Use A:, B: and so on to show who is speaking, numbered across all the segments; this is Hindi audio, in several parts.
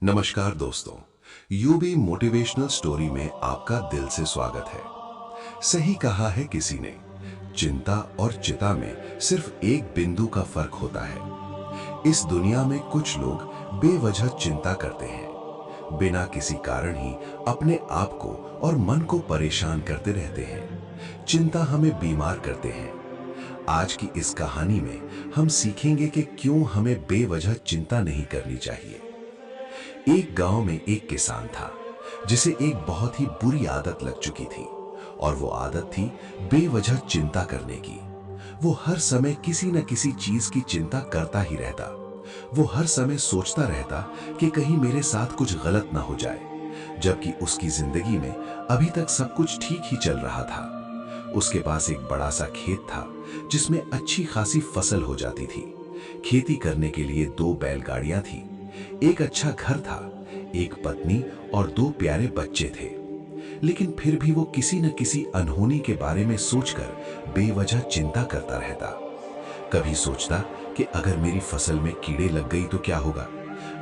A: नमस्कार दोस्तों, यूबी मोटिवेशनल स्टोरी में आपका दिल से स्वागत है। सही कहा है किसी ने, चिंता और चिता में सिर्फ एक बिंदु का फर्क होता है। इस दुनिया में कुछ लोग बेवजह चिंता करते हैं, बिना किसी कारण ही अपने आप को और मन को परेशान करते रहते हैं। चिंता हमें बीमार करते हैं। आज की इस कहानी में हम सीखेंगे कि क्यों हमें बेवजह चिंता नहीं करनी चाहिए। एक गांव में एक किसान था जिसे एक बहुत ही बुरी आदत लग चुकी थी, और वो आदत थी बेवजह चिंता करने की। वो हर समय किसी न किसी चीज की चिंता करता ही रहता। वो हर समय सोचता रहता कि कहीं मेरे साथ कुछ गलत ना हो जाए, जबकि उसकी जिंदगी में अभी तक सब कुछ ठीक ही चल रहा था। उसके पास एक बड़ा सा खेत था जिसमें अच्छी खासी फसल हो जाती थी। खेती करने के लिए 2 बैलगाड़ियां थी, एक अच्छा घर था, एक पत्नी और 2 प्यारे बच्चे थे। लेकिन फिर भी वो किसी न किसी अनहोनी के बारे में सोचकर बेवजह चिंता करता रहता। कभी सोचता कि अगर मेरी फसल में कीड़े लग गई तो क्या होगा,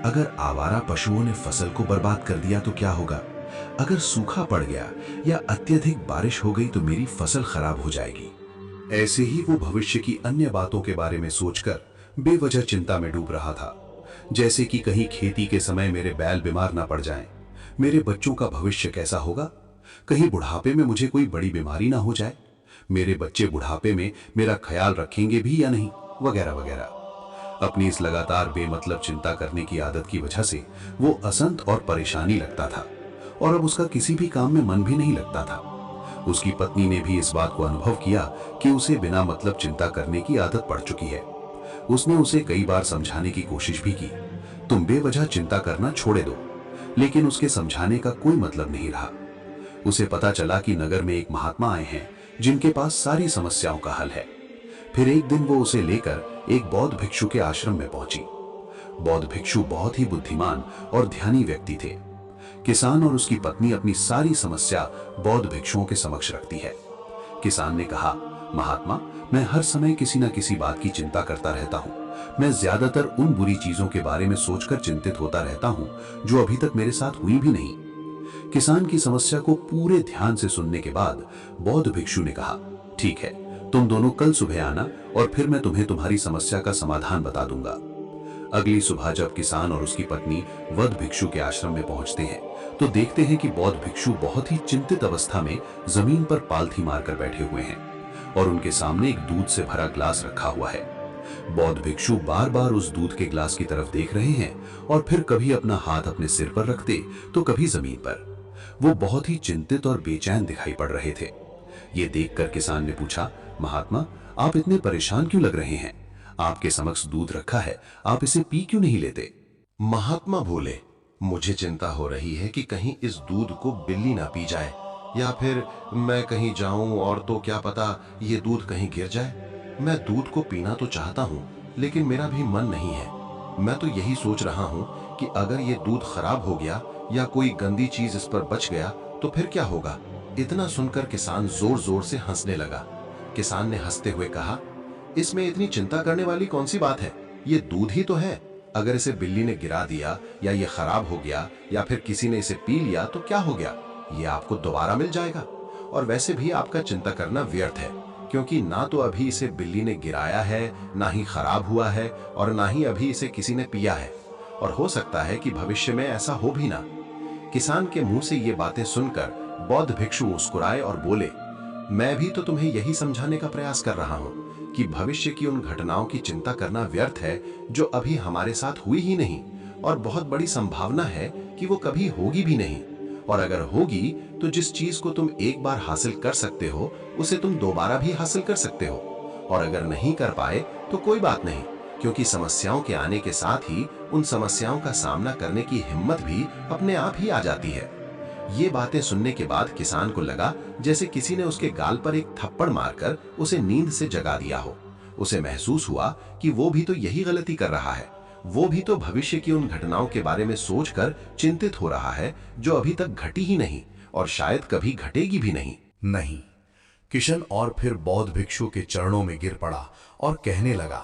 A: अगर आवारा पशुओं ने फसल को बर्बाद कर दिया तो क्या होगा, अगर सूखा पड़ गया या अत्यधिक बारिश हो गई तो मेरी फसल खराब हो जाएगी। ऐसे ही वो भविष्य की अन्य बातों के बारे में सोचकर बेवजह चिंता में डूब रहा था। जैसे कि कहीं खेती के समय मेरे बैल बीमार ना पड़ जाएं, मेरे बच्चों का भविष्य कैसा होगा, कहीं बुढ़ापे में मुझे कोई बड़ी बीमारी ना हो जाए, मेरे बच्चे बुढ़ापे में मेरा ख्याल रखेंगे भी या नहीं, वगैरह वगैरह। अपनी इस लगातार बेमतलब चिंता करने की आदत की वजह से वो असंत और परेशानी लगता था, और अब उसका किसी भी काम में मन भी नहीं लगता था। उसकी पत्नी ने भी इस बात को अनुभव किया कि उसे बिना मतलब चिंता करने की आदत पड़ चुकी है। उसने उसे कई बार समझाने की कोशिश भी की, तुम बेवजह चिंता करना छोड़े दो, लेकिन उसके समझाने का कोई मतलब नहीं रहा। उसे पता चला कि नगर में एक महात्मा आए हैं जिनके पास सारी समस्याओं का हल है। फिर एक दिन वो उसे लेकर एक बौद्ध भिक्षु के आश्रम में पहुंची। बौद्ध भिक्षु बहुत ही बुद्धिमान और ध्यानी व्यक्ति थे। किसान और उसकी पत्नी अपनी सारी समस्या बौद्ध भिक्षुओं के समक्ष रखती है। किसान ने कहा, महात्मा, मैं हर समय किसी न किसी बात की चिंता करता रहता हूँ। मैं ज्यादातर उन बुरी चीजों के बारे में सोचकर चिंतित होता रहता हूँ जो अभी तक मेरे साथ हुई भी नहीं। किसान की समस्या को पूरे ध्यान से सुनने के बाद बौद्ध भिक्षु ने कहा, ठीक है, तुम दोनों कल सुबह आना और फिर मैं तुम्हें तुम्हारी समस्या का समाधान बता दूंगा। अगली सुबह जब किसान और उसकी पत्नी बौद्ध भिक्षु के आश्रम में पहुंचते हैं तो देखते हैं कि बौद्ध भिक्षु बहुत ही चिंतित अवस्था में जमीन पर पालथी मारकर बैठे हुए हैं और उनके सामने एक दूध से भरा ग्लास रखा हुआ है। बौद्ध भिक्षु बार बार उस दूध के ग्लास की तरफ देख रहे हैं और फिर कभी अपना हाथ अपने सिर पर रखते तो कभी जमीन पर। वो बहुत ही चिंतित और बेचैन दिखाई पड़ रहे थे। ये देखकर किसान ने पूछा, महात्मा, आप इतने परेशान क्यों लग रहे हैं? आपके समक्ष दूध रखा है, आप इसे पी क्यों नहीं लेते? महात्मा बोले, मुझे चिंता हो रही है कि कहीं इस दूध को बिल्ली ना पी जाए, या फिर मैं कहीं जाऊं और तो क्या पता ये दूध कहीं गिर जाए। मैं दूध को पीना तो चाहता हूँ, लेकिन मेरा भी मन नहीं है। मैं तो यही सोच रहा हूँ कि अगर ये दूध खराब हो गया या कोई गंदी चीज इस पर बच गया तो फिर क्या होगा। इतना सुनकर किसान जोर जोर से हंसने लगा। किसान ने हंसते हुए कहा, इसमें इतनी चिंता करने वाली कौन सी बात है? ये दूध ही तो है। अगर इसे बिल्ली ने गिरा दिया या ये खराब हो गया या फिर किसी ने इसे पी लिया तो क्या हो गया? ये आपको दोबारा मिल जाएगा। और वैसे भी आपका चिंता करना व्यर्थ है, क्योंकि ना तो अभी इसे बिल्ली ने गिराया है, ना ही खराब हुआ है, और ना ही अभी इसे किसी ने पिया है, और हो सकता है कि भविष्य में ऐसा हो भी ना। किसान के मुंह से ये बातें सुनकर बौद्ध भिक्षु मुस्कुराए और बोले, मैं भी तो तुम्हें यही समझाने का प्रयास कर रहा हूं कि भविष्य की उन घटनाओं की चिंता करना व्यर्थ है जो अभी हमारे साथ हुई ही नहीं, और बहुत बड़ी संभावना है कि वो कभी होगी भी नहीं। और अगर होगी तो जिस चीज को तुम एक बार हासिल कर सकते हो उसे तुम दोबारा भी हासिल कर सकते हो, और अगर नहीं कर पाए तो कोई बात नहीं, क्योंकि समस्याओं के आने के साथ ही उन समस्याओं का सामना करने की हिम्मत भी अपने आप ही आ जाती है। ये बातें सुनने के बाद किसान को लगा जैसे किसी ने उसके गाल पर एक थप्पड़ मारकर उसे नींद से जगा दिया हो। उसे महसूस हुआ कि वो भी तो यही गलती कर रहा है। वो भी तो भविष्य की उन घटनाओं के बारे में सोचकर चिंतित हो रहा है जो अभी तक घटी ही नहीं और शायद कभी घटेगी भी नहीं।
B: नहीं, किशन और फिर बौद्ध भिक्षु के चरणों में गिर पड़ा और कहने लगा,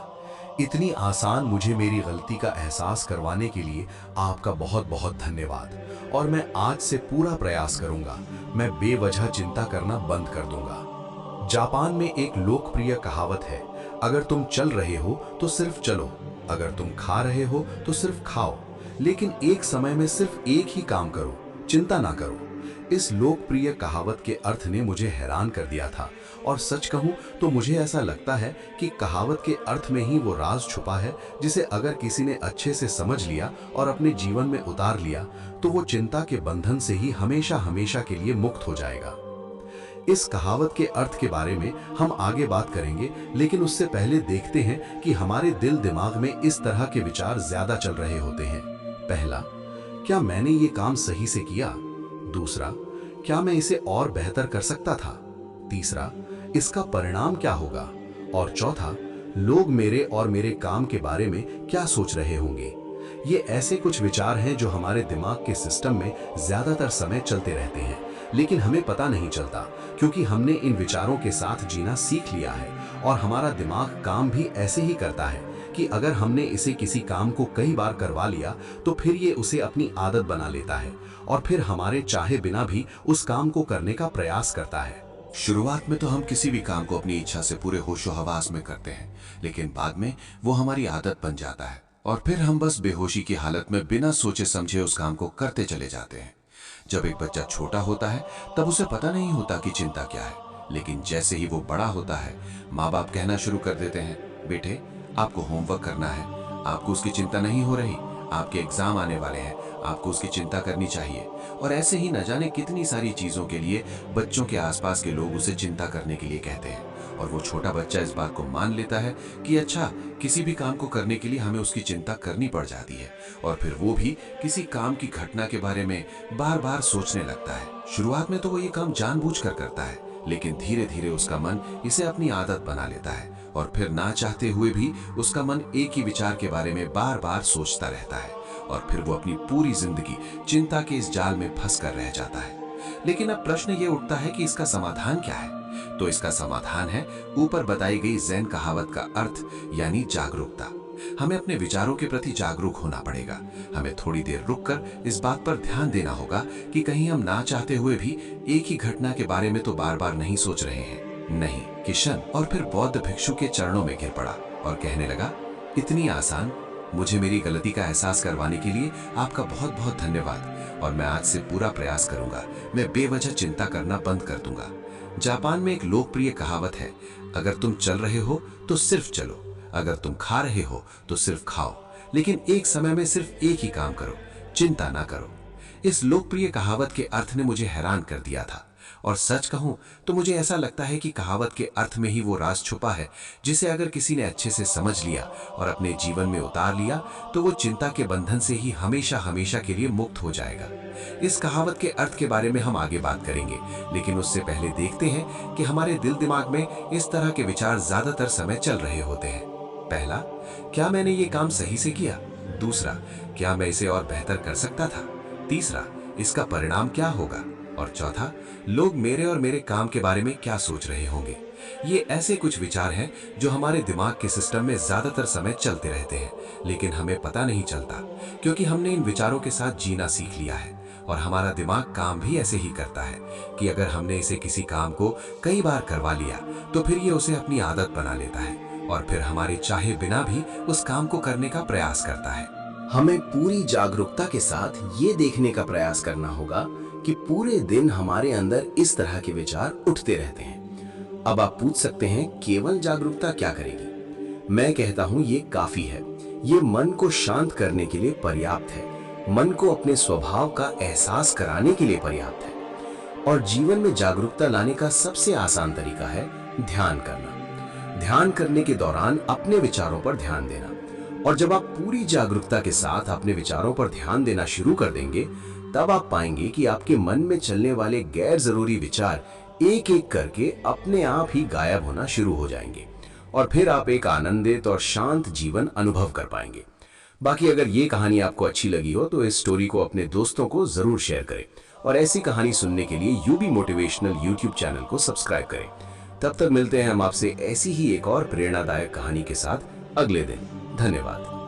B: इतनी आसान मुझे मेरी गलती का एहसास करवाने के लिए आपका बहुत बहुत धन्यवाद। और मैं आज से पूरा प्रयास करूंगा, मैं बेवजह चिंता करना बंद कर दूंगा। जापान में एक लोकप्रिय कहावत है, अगर तुम चल रहे हो तो सिर्फ चलो, अगर तुम खा रहे हो तो सिर्फ खाओ, लेकिन एक समय में सिर्फ एक ही काम करो, चिंता ना करो। इस लोकप्रिय कहावत के अर्थ ने मुझे हैरान कर दिया था, और सच कहूं तो मुझे ऐसा लगता है कि कहावत के अर्थ में ही वो राज छुपा है जिसे अगर किसी ने अच्छे से समझ लिया और अपने जीवन में उतार लिया तो वो चिंता के बंधन से ही हमेशा हमेशा के लिए मुक्त हो जाएगा। इस कहावत के अर्थ के बारे में हम आगे बात करेंगे, लेकिन उससे पहले देखते हैं कि हमारे दिल दिमाग में इस तरह के विचार ज्यादा चल रहे होते हैं। पहला, क्या मैंने ये काम सही से किया? दूसरा, क्या मैं इसे और बेहतर कर सकता था? तीसरा, इसका परिणाम क्या होगा? और चौथा, लोग मेरे और मेरे काम के बारे में क्या सोच रहे होंगे? ये ऐसे कुछ विचार हैं जो हमारे दिमाग के सिस्टम में ज्यादातर समय चलते रहते हैं, लेकिन हमें पता नहीं चलता क्योंकि हमने इन विचारों के साथ जीना सीख लिया है। और हमारा दिमाग काम भी ऐसे ही करता है कि अगर हमने इसे किसी काम को कई बार करवा लिया तो फिर ये उसे अपनी आदत बना लेता है और फिर हमारे चाहे बिना भी उस काम को करने का प्रयास करता है।
A: शुरुआत में तो हम किसी भी काम को अपनी इच्छा से पूरे होशो हवास में करते हैं, लेकिन बाद में वो हमारी आदत बन जाता है और फिर हम बस बेहोशी की हालत में बिना सोचे समझे उस काम को करते चले जाते हैं। जब एक बच्चा छोटा होता है तब उसे पता नहीं होता कि चिंता क्या है, लेकिन जैसे ही वो बड़ा होता है माँ बाप कहना शुरू कर देते हैं, बेटे आपको होमवर्क करना है, आपको उसकी चिंता नहीं हो रही, आपके एग्जाम आने वाले हैं, आपको उसकी चिंता करनी चाहिए। और ऐसे ही न जाने कितनी सारी चीजों के लिए बच्चों के आसपास के लोग उसे चिंता करने के लिए कहते हैं और वो छोटा बच्चा इस बात को मान लेता है कि अच्छा, किसी भी काम को करने के लिए हमें उसकी चिंता करनी पड़ जाती है और फिर वो भी किसी काम की घटना के बारे में बार बार सोचने लगता है। शुरुआत में तो वो ये काम जानबूझकर करता है, लेकिन धीरे धीरे उसका मन इसे अपनी आदत बना लेता है और फिर ना चाहते हुए भी उसका मन एक ही विचार के बारे में बार बार सोचता रहता है और फिर वो अपनी पूरी जिंदगी चिंता के इस जाल में फंस कर रह जाता है। लेकिन अब प्रश्न ये उठता है कि इसका समाधान क्या है? तो इसका समाधान है ऊपर बताई गई ज़ेन कहावत का अर्थ, यानी जागरूकता। हमें अपने विचारों के प्रति जागरूक होना पड़ेगा। हमें थोड़ी देर रुककर इस बात पर ध्यान देना होगा कि कहीं हम ना चाहते हुए भी एक ही घटना के बारे में तो बार बार नहीं सोच रहे हैं। नहीं, किशन और फिर बौद्ध भिक्षु के चरणों में गिर पड़ा और कहने लगा, इतनी आसान, मुझे मेरी गलती का एहसास करवाने के लिए आपका बहुत बहुत धन्यवाद और मैं आज से पूरा प्रयास करूंगा, मैं बेवजह चिंता करना बंद कर दूंगा। जापान में एक लोकप्रिय कहावत है, अगर तुम चल रहे हो तो सिर्फ चलो, अगर तुम खा रहे हो तो सिर्फ खाओ, लेकिन एक समय में सिर्फ एक ही काम करो, चिंता ना करो। इस लोकप्रिय कहावत के अर्थ ने मुझे हैरान कर दिया था और सच कहूं तो मुझे ऐसा लगता है कि कहावत के अर्थ में ही वो राज छुपा है जिसे अगर किसी ने अच्छे से समझ लिया और अपने जीवन में उतार लिया तो वो चिंता के बंधन से ही हमेशा हमेशा के लिए मुक्त हो जाएगा। इस कहावत के अर्थ के बारे में हम आगे बात करेंगे, लेकिन उससे पहले देखते हैं कि हमारे दिल दिमाग में इस तरह के विचार ज्यादातर समय चल रहे होते हैं। पहला, क्या मैंने ये काम सही से किया? दूसरा, क्या मैं इसे और बेहतर कर सकता था? तीसरा, इसका परिणाम क्या होगा? और चौथा, लोग मेरे और मेरे काम के बारे में क्या सोच रहे होंगे? ये ऐसे कुछ विचार हैं जो हमारे दिमाग के सिस्टम में ज्यादातर समय चलते रहते हैं, लेकिन हमें पता नहीं चलता क्योंकि हमने इन विचारों के साथ जीना सीख लिया है। और हमारा दिमाग काम भी ऐसे ही करता है कि अगर हमने इसे किसी काम को कई बार करवा लिया तो फिर ये उसे अपनी आदत बना लेता है और फिर हमारे चाहे बिना भी उस काम को करने का प्रयास करता है।
B: हमें पूरी जागरूकता के साथ ये देखने का प्रयास करना होगा कि पूरे दिन हमारे अंदर इस तरह के विचार उठते रहते हैं। अब आप पूछ सकते हैं, केवल जागरूकता क्या करेगी? मैं कहता हूं ये काफी है। ये मन को शांत करने के लिए पर्याप्त है, मन को अपने स्वभाव का एहसास कराने के लिए पर्याप्त है। और जीवन में जागरूकता लाने का सबसे आसान तरीका है ध्यान करना। ध्यान करने के दौरान अपने विचारों पर ध्यान देना, और जब आप पूरी जागरूकता के साथ अपने विचारों पर ध्यान देना शुरू कर देंगे तब आप पाएंगे कि आपके मन में चलने वाले गैर जरूरी विचार एक एक करके अपने आप ही गायब होना शुरू हो जाएंगे और फिर आप एक आनंदित और शांत जीवन अनुभव कर पाएंगे। बाकी अगर ये कहानी आपको अच्छी लगी हो तो इस स्टोरी को अपने दोस्तों को जरूर शेयर करें और ऐसी कहानी सुनने के लिए यूबी मोटिवेशनल यूट्यूब चैनल को सब्सक्राइब करें। तब तक मिलते हैं हम आपसे ऐसी ही एक और प्रेरणादायक कहानी के साथ। अगले दिन। धन्यवाद।